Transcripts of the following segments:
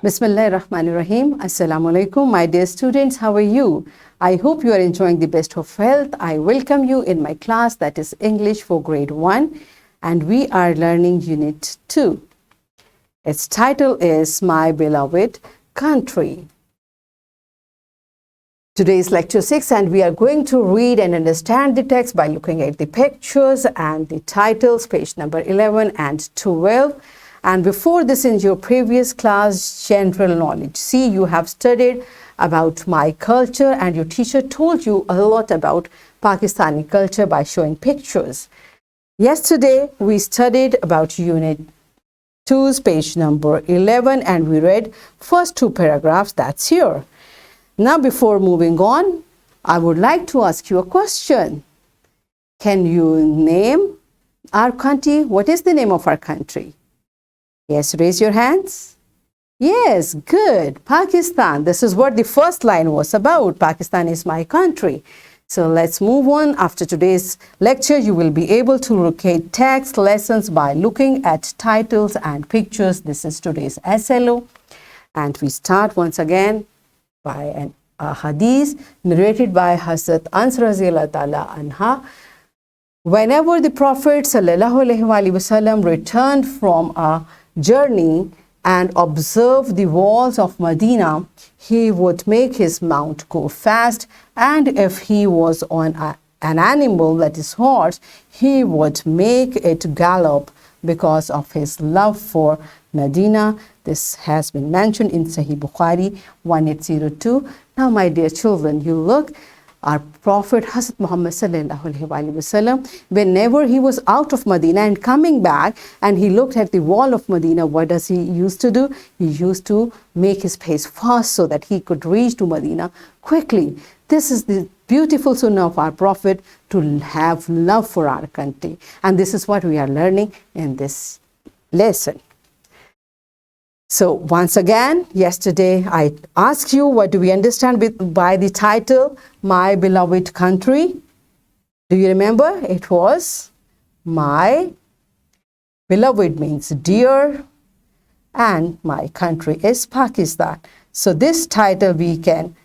Bismillahirrahmanirrahim. Assalamu alaikum. My dear students, how are you? I hope you are enjoying the best of health. I welcome you in my class, that is English for grade 1, and we are learning unit 2. Its title is My Beloved Country. Today is lecture 6 and we are going to read and understand the text by looking at the pictures and the titles, page number 11 and 12. And before this, in your previous class, general knowledge. See, you have studied about my culture and your teacher told you a lot about Pakistani culture by showing pictures. Yesterday, we studied about unit 2's page number 11 and we read first 2 paragraphs that's here. Now, before moving on, I would like to ask you a question. Can you name our country? What is the name of our country? Yes, raise your hands. Yes, good. Pakistan. This is what the first line was about. Pakistan is my country. So let's move on. After today's lecture, you will be able to locate text lessons by looking at titles and pictures. This is today's SLO. And we start once again by a hadith narrated by Hazrat Ans Raziyallahu Ta'ala Anha. Whenever the Prophet ﷺ returned from a journey and observed the walls of Medina, he would make his mount go fast, and if he was on an animal, that is horse, he would make it gallop because of his love for Medina. This has been mentioned in Sahih Bukhari 1802. Now, my dear children, you look, our Prophet Hazrat Muhammad sallallahu alaihi wasallam, whenever he was out of Medina and coming back and he looked at the wall of Medina, what does he used to do? He used to make his pace fast so that he could reach to Medina quickly. This is the beautiful sunnah of our Prophet, to have love for our country. And this is what we are learning in this lesson. So once again, yesterday I asked you, what do we understand by the title, My Beloved Country? Do you remember? It was my beloved means dear, and my country is Pakistan. So this title we can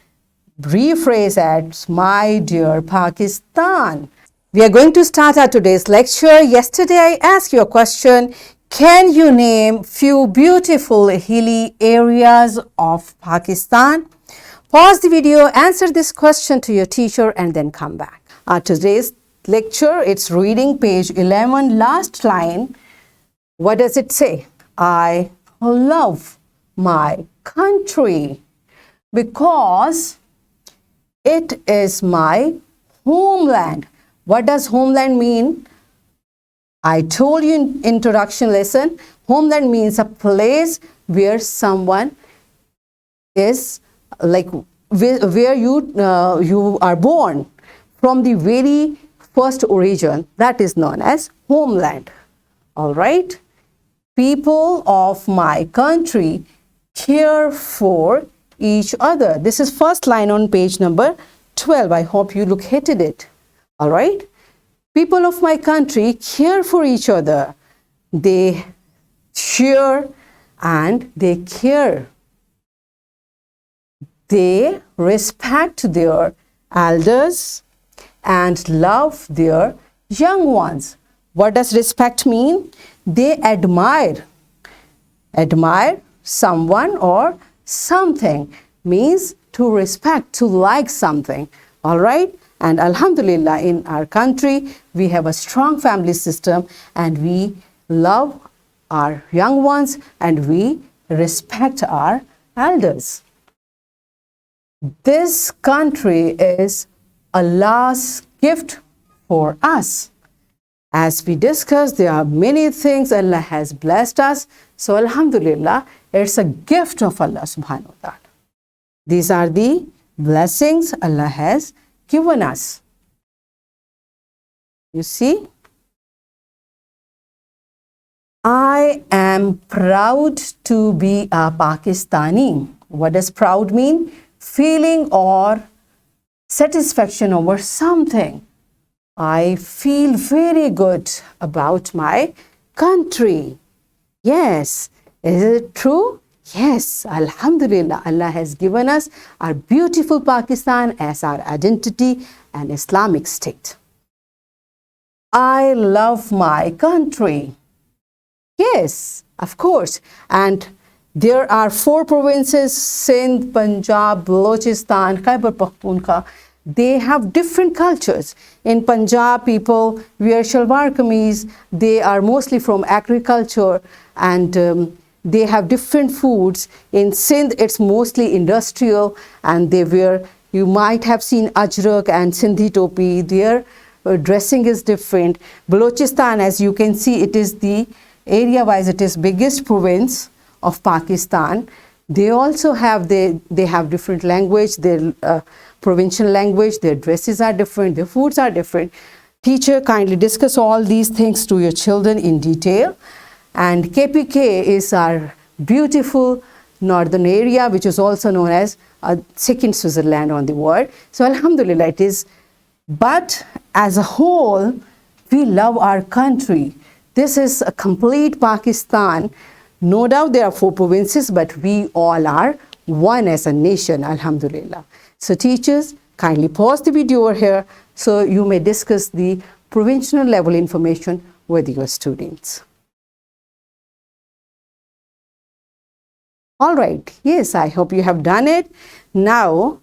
rephrase as My Dear Pakistan. We are going to start our today's lecture. Yesterday I asked you a question. Can you name few beautiful hilly areas of Pakistan? Pause the video, answer this question to your teacher and then come back. Today's lecture, it's reading page 11, last line. What does it say? I love my country because it is my homeland. What does homeland mean? I told you in introduction lesson, homeland means a place where someone is, like where you are born from the very first origin. That is known as homeland. All right. People of my country care for each other. This is first line on page number 12. I hope you located it. All right. People of my country care for each other. They share and they care. They respect their elders and love their young ones. What does respect mean? They admire. Admire someone or something means to respect, to like something. All right? And Alhamdulillah, in our country, we have a strong family system and we love our young ones and we respect our elders. This country is Allah's gift for us. As we discussed, there are many things Allah has blessed us. So Alhamdulillah, it's a gift of Allah subhanahu wa ta'ala. These are the blessings Allah has given us. You see, I am proud to be a Pakistani. What does proud mean? Feeling or satisfaction over something. I feel very good about my country. Yes. Is it true? Yes, Alhamdulillah, Allah has given us our beautiful Pakistan as our identity and Islamic state. I love my country. Yes, of course. And there are 4 provinces, Sindh, Punjab, Balochistan, Khyber Pakhtunkhwa. They have different cultures. In Punjab, people wear shalwar kameez. They are mostly from agriculture, and they have different foods. In Sindh, it's mostly industrial, and they wear, you might have seen ajrak and Sindhi topi. Their dressing is different. Balochistan, as you can see, it is the area-wise, it is biggest province of Pakistan. They also have, they have different language, their provincial language, their dresses are different, their foods are different. Teacher, kindly discuss all these things to your children in detail. And KPK is our beautiful northern area, which is also known as second Switzerland on the world. So Alhamdulillah it is. But as a whole, we love our country. This is a complete Pakistan. No doubt there are 4 provinces, but we all are one as a nation, Alhamdulillah. So teachers, kindly pause the video over here so you may discuss the provincial level information with your students. All right, yes, I hope you have done it. Now,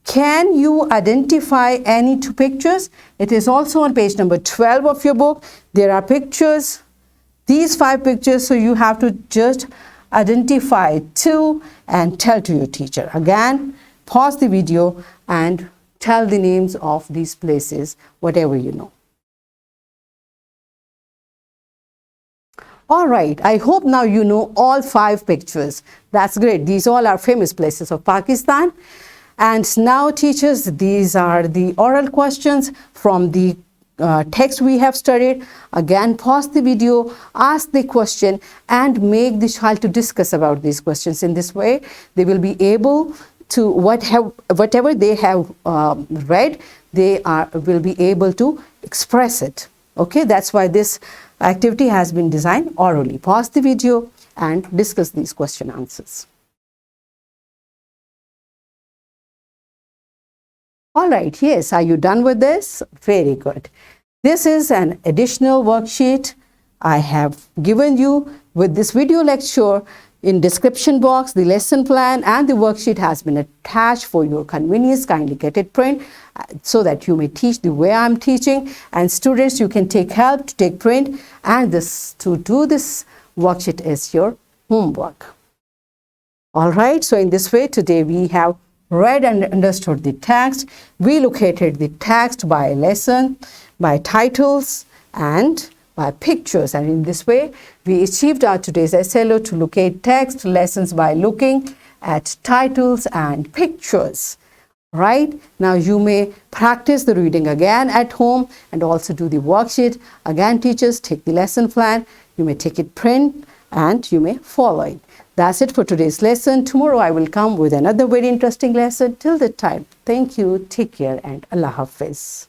can you identify any 2 pictures? It is also on page number 12 of your book. There are pictures, these 5 pictures, so you have to just identify 2 and tell to your teacher. Again, pause the video and tell the names of these places, whatever you know. All right, I hope now you know all 5 pictures. That's great. These all are famous places of Pakistan. And now teachers, these are the oral questions from the text we have studied. Again, pause the video, ask the question and make the child to discuss about these questions. In this way, they will be able to, whatever they have read, they will be able to express it. Okay, that's why this activity has been designed orally. Pause the video and discuss these question answers. All right, yes, are you done with this? Very good. This is an additional worksheet I have given you with this video lecture. In description box, the lesson plan and the worksheet has been attached for your convenience. Kindly get it print so that you may teach the way I'm teaching. And students, you can take help to take print, and this to do this worksheet is your homework. All right, so in this way, today we have read and understood the text. We located the text by lesson, by titles, and by pictures. And in this way, we achieved our today's SLO to locate text lessons by looking at titles and pictures. Right? Now you may practice the reading again at home and also do the worksheet. Again, teachers, take the lesson plan. You may take it print and you may follow it. That's it for today's lesson. Tomorrow I will come with another very interesting lesson. Till that time, thank you, take care, and Allah Hafiz.